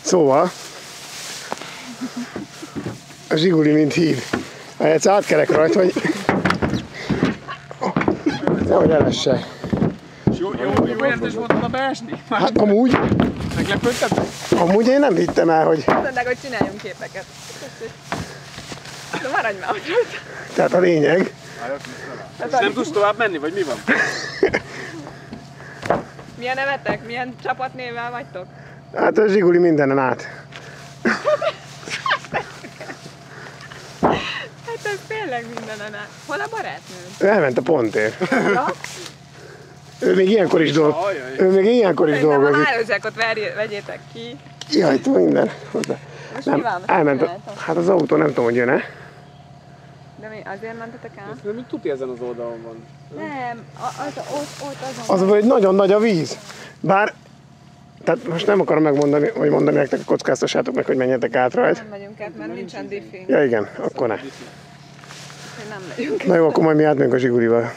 Szóval, a Zsiguli mint hív. Egyszer átkerek rajta, hogy nehogy elesse. Jó érzés volt volna beesni? Hát amúgy, Meglepődtetek? amúgy én nem hittem el, hogy... Mondták, hogy csináljunk képeket. De maradj már ott rajta. Tehát a lényeg. Nem tudsz tovább menni, vagy mi van? Milyen nevetek? Milyen csapatnévvel vagytok? Hát a Zsiguli mindenen át. Hát ez tényleg mindenen át. Hol a barátnőd? Ő elment a pontért. Ja? Ő még ilyenkor is dolgozik. Ő még ilyenkor is Szerintem a dolgozik. hálózsákot vegyétek ki. Jaj, minden. Hozzá. Most Nem, mi van? elment. Hát az autó nem tudom, hogy jön-e. De mi, azért mentetek el? Nem, mint tuti ezen az oldalon van. Nem, ott azon. Az, hogy nagyon nagy a víz. Bár, tehát most nem akarom megmondani, hogy mondani nektek, kockáztassátok meg, hogy menjetek át rajta. Nem megyünk át, mert nincsen diffing. Ja igen, akkor ne. Nem megyünk. Na jó, akkor majd mi átmegyünk a Zsigulival.